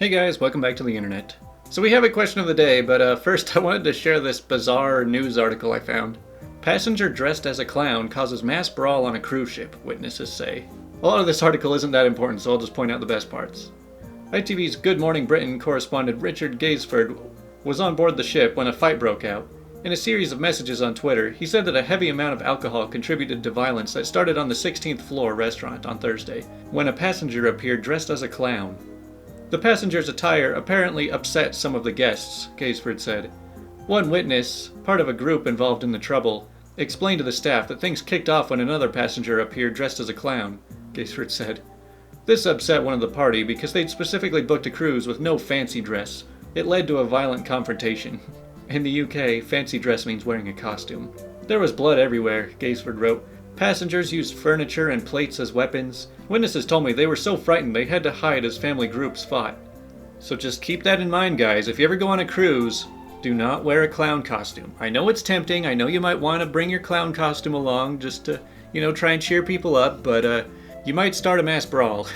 Hey guys, welcome back to the internet. So we have a question of the day, but first I wanted to share this bizarre news article I found. Passenger dressed as a clown causes mass brawl on a cruise ship, witnesses say. A lot of this article isn't that important, so I'll just point out the best parts. ITV's Good Morning Britain correspondent Richard Gaisford was on board the ship when a fight broke out. In a series of messages on Twitter, he said that a heavy amount of alcohol contributed to violence that started on the 16th floor restaurant on Thursday, when a passenger appeared dressed as a clown. The passenger's attire apparently upset some of the guests, Gaisford said. One witness, part of a group involved in the trouble, explained to the staff that things kicked off when another passenger appeared dressed as a clown, Gaisford said. This upset one of the party because they'd specifically booked a cruise with no fancy dress. It led to a violent confrontation. In the UK, fancy dress means wearing a costume. There was blood everywhere, Gaisford wrote. Passengers used furniture and plates as weapons. Witnesses told me they were so frightened they had to hide as family groups fought. So just keep that in mind, guys. If you ever go on a cruise, do not wear a clown costume. I know it's tempting. I know you might want to bring your clown costume along just to, try and cheer people up, but you might start a mass brawl.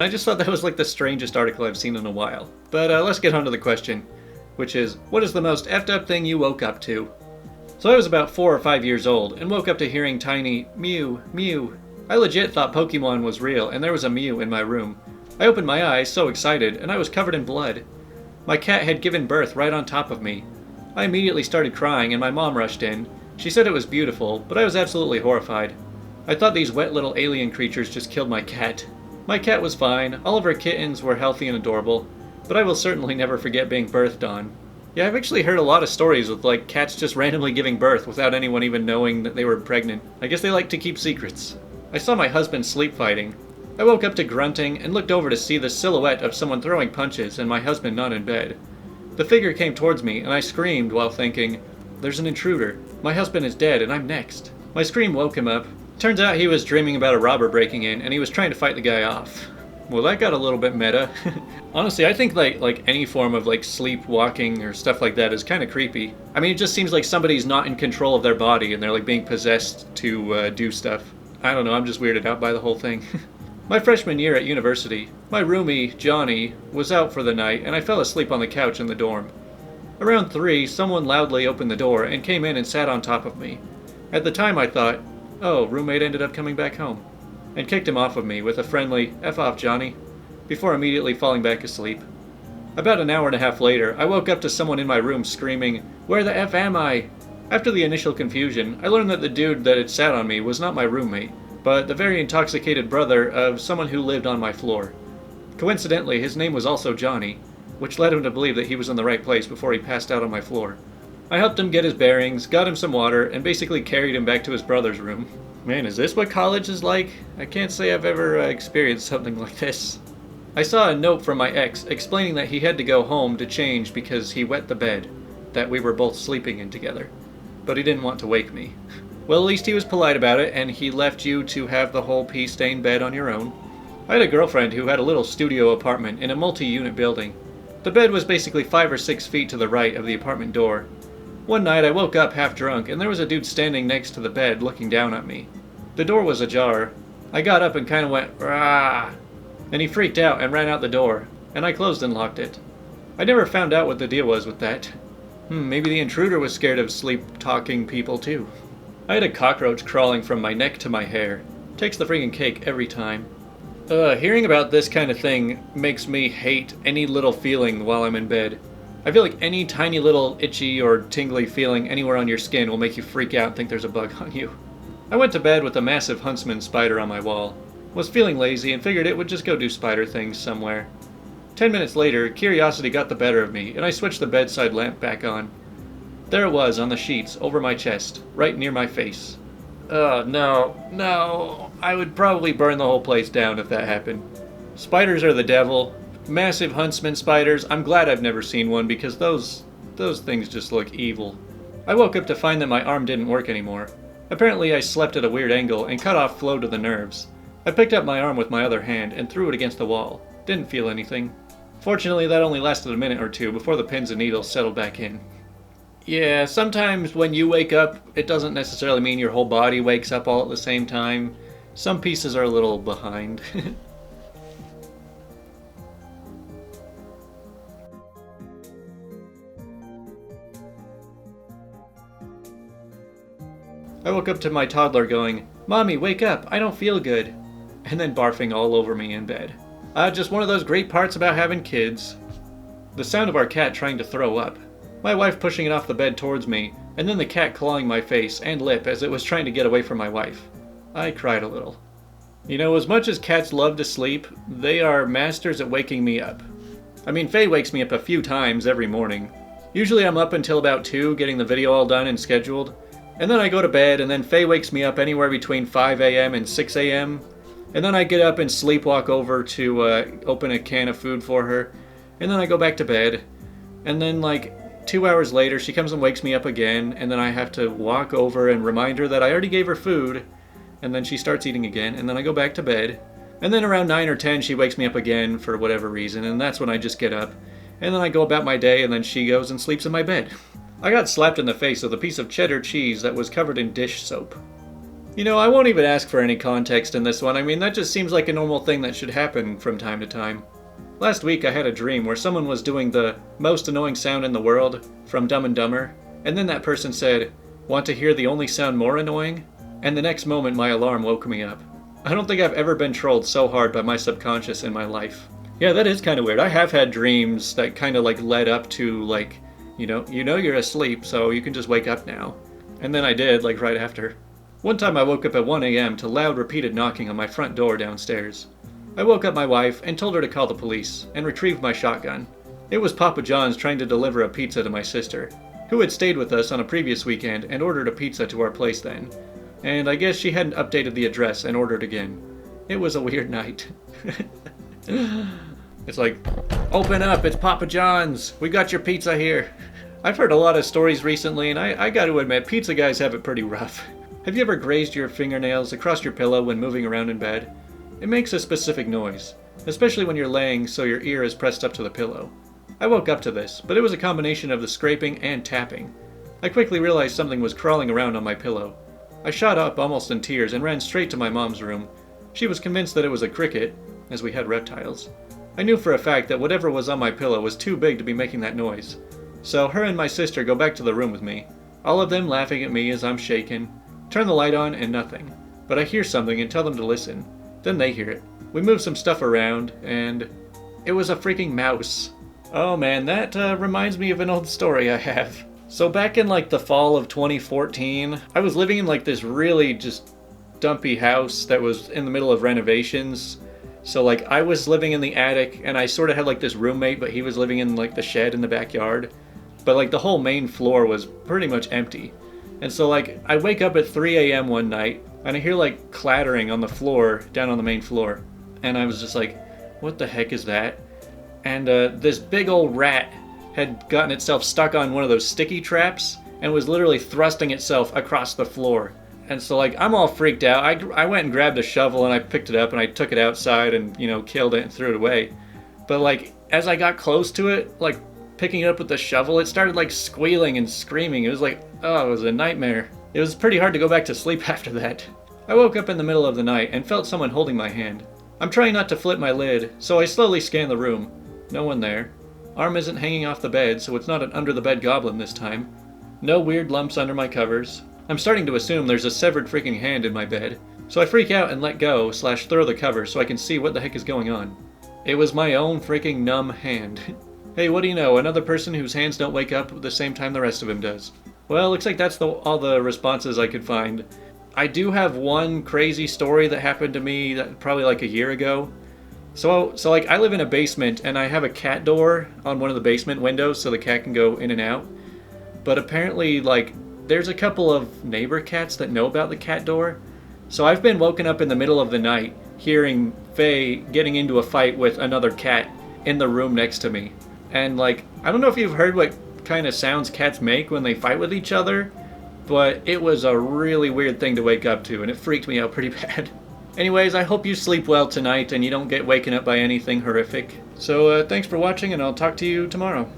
I just thought that was like the strangest article I've seen in a while. But let's get on to the question, which is, what is the most effed up thing you woke up to? So I was about 4 or 5 years old and woke up to hearing tiny mew, mew. I legit thought Pokemon was real and there was a Mew in my room. I opened my eyes, so excited, and I was covered in blood. My cat had given birth right on top of me. I immediately started crying and my mom rushed in. She said it was beautiful, but I was absolutely horrified. I thought these wet little alien creatures just killed my cat. My cat was fine, all of her kittens were healthy and adorable, but I will certainly never forget being birthed on. Yeah, I've actually heard a lot of stories with, cats just randomly giving birth without anyone even knowing that they were pregnant. I guess they like to keep secrets. I saw my husband sleep fighting. I woke up to grunting and looked over to see the silhouette of someone throwing punches and my husband not in bed. The figure came towards me and I screamed while thinking, "There's an intruder. My husband is dead and I'm next." My scream woke him up. Turns out he was dreaming about a robber breaking in and he was trying to fight the guy off. Well, that got a little bit meta. Honestly, I think like any form of sleepwalking or stuff like that is kind of creepy. I mean, it just seems like somebody's not in control of their body and they're being possessed to do stuff. I don't know, I'm just weirded out by the whole thing. My freshman year at university, my roomie, Johnny, was out for the night and I fell asleep on the couch in the dorm. Around 3, someone loudly opened the door and came in and sat on top of me. At the time I thought, oh, roommate ended up coming back home, and kicked him off of me with a friendly, "F off, Johnny," before immediately falling back asleep. About an hour and a half later, I woke up to someone in my room screaming, "Where the F am I?" After the initial confusion, I learned that the dude that had sat on me was not my roommate, but the very intoxicated brother of someone who lived on my floor. Coincidentally, his name was also Johnny, which led him to believe that he was in the right place before he passed out on my floor. I helped him get his bearings, got him some water, and basically carried him back to his brother's room. Man, is this what college is like? I can't say I've ever experienced something like this. I saw a note from my ex explaining that he had to go home to change because he wet the bed that we were both sleeping in together. But he didn't want to wake me. Well, at least he was polite about it, and he left you to have the whole pee-stained bed on your own. I had a girlfriend who had a little studio apartment in a multi-unit building. The bed was basically 5 or 6 feet to the right of the apartment door. One night I woke up half drunk and there was a dude standing next to the bed looking down at me. The door was ajar. I got up and kind of went, "Rah!" And he freaked out and ran out the door, and I closed and locked it. I never found out what the deal was with that. Maybe the intruder was scared of sleep-talking people too. I had a cockroach crawling from my neck to my hair. Takes the freaking cake every time. Hearing about this kind of thing makes me hate any little feeling while I'm in bed. I feel like any tiny little itchy or tingly feeling anywhere on your skin will make you freak out and think there's a bug on you. I went to bed with a massive huntsman spider on my wall. Was feeling lazy and figured it would just go do spider things somewhere. 10 minutes later, curiosity got the better of me and I switched the bedside lamp back on. There it was on the sheets over my chest, right near my face. No. I would probably burn the whole place down if that happened. Spiders are the devil. Massive huntsman spiders. I'm glad I've never seen one because those things just look evil. I woke up to find that my arm didn't work anymore. Apparently I slept at a weird angle and cut off flow to the nerves. I picked up my arm with my other hand and threw it against the wall. Didn't feel anything. Fortunately, that only lasted a minute or two before the pins and needles settled back in. Yeah, sometimes when you wake up, it doesn't necessarily mean your whole body wakes up all at the same time. Some pieces are a little behind. I woke up to my toddler going, "Mommy, wake up, I don't feel good," and then barfing all over me in bed. Just one of those great parts about having kids. The sound of our cat trying to throw up. My wife pushing it off the bed towards me, and then the cat clawing my face and lip as it was trying to get away from my wife. I cried a little. You know, as much as cats love to sleep, they are masters at waking me up. I mean, Faye wakes me up a few times every morning. Usually I'm up until about 2, getting the video all done and scheduled. And then I go to bed, and then Faye wakes me up anywhere between 5 a.m. and 6 a.m. And then I get up and sleepwalk over to open a can of food for her. And then I go back to bed. And then like 2 hours later, she comes and wakes me up again. And then I have to walk over and remind her that I already gave her food. And then she starts eating again. And then I go back to bed. And then around 9 or 10, she wakes me up again for whatever reason. And that's when I just get up. And then I go about my day, and then she goes and sleeps in my bed. I got slapped in the face with a piece of cheddar cheese that was covered in dish soap. You know, I won't even ask for any context in this one. I mean, that just seems like a normal thing that should happen from time to time. Last week I had a dream where someone was doing the most annoying sound in the world from Dumb and Dumber, and then that person said, "Want to hear the only sound more annoying?" And the next moment my alarm woke me up. I don't think I've ever been trolled so hard by my subconscious in my life. Yeah, that is kind of weird. I have had dreams that kind of like led up to like, you know you're asleep, so you can just wake up now. And then I did, like right after. One time I woke up at 1 a.m. to loud repeated knocking on my front door downstairs. I woke up my wife and told her to call the police and retrieved my shotgun. It was Papa John's trying to deliver a pizza to my sister, who had stayed with us on a previous weekend and ordered a pizza to our place then. And I guess she hadn't updated the address and ordered again. It was a weird night. It's like, "Open up, it's Papa John's. We got your pizza here." I've heard a lot of stories recently, and I got to admit, pizza guys have it pretty rough. Have you ever grazed your fingernails across your pillow when moving around in bed? It makes a specific noise, especially when you're laying so your ear is pressed up to the pillow. I woke up to this, but it was a combination of the scraping and tapping. I quickly realized something was crawling around on my pillow. I shot up almost in tears and ran straight to my mom's room. She was convinced that it was a cricket, as we had reptiles. I knew for a fact that whatever was on my pillow was too big to be making that noise. So her and my sister go back to the room with me, all of them laughing at me as I'm shaken. Turn the light on and nothing. But I hear something and tell them to listen. Then they hear it. We move some stuff around, and it was a freaking mouse. Oh man, that reminds me of an old story I have. So back in like the fall of 2014, I was living in like this really just dumpy house that was in the middle of renovations. So like I was living in the attic, and I sort of had like this roommate, but he was living in like the shed in the backyard. But like the whole main floor was pretty much empty. And so like I wake up at 3 a.m. one night, and I hear like clattering on the floor down on the main floor. And I was just like, what the heck is that? And this big old rat had gotten itself stuck on one of those sticky traps and was literally thrusting itself across the floor. And so like I'm all freaked out. I went and grabbed a shovel and I picked it up and I took it outside and, you know, killed it and threw it away. But like as I got close to it, like picking it up with the shovel, it started like squealing and screaming. It was like, oh, it was a nightmare. It was pretty hard to go back to sleep after that. I woke up in the middle of the night and felt someone holding my hand. I'm trying not to flip my lid, so I slowly scan the room. No one there. Arm isn't hanging off the bed, so it's not an under-the-bed goblin this time. No weird lumps under my covers. I'm starting to assume there's a severed freaking hand in my bed, so I freak out and let go / throw the cover so I can see what the heck is going on. It was my own freaking numb hand. Hey, what do you know, another person whose hands don't wake up at the same time the rest of him does. Well, looks like that's all the responses I could find. I do have one crazy story that happened to me probably like a year ago. So like I live in a basement and I have a cat door on one of the basement windows so the cat can go in and out. But apparently like there's a couple of neighbor cats that know about the cat door. So I've been woken up in the middle of the night hearing Faye getting into a fight with another cat in the room next to me. And like, I don't know if you've heard what kind of sounds cats make when they fight with each other, but it was a really weird thing to wake up to and it freaked me out pretty bad. Anyways, I hope you sleep well tonight and you don't get waken up by anything horrific. So thanks for watching and I'll talk to you tomorrow.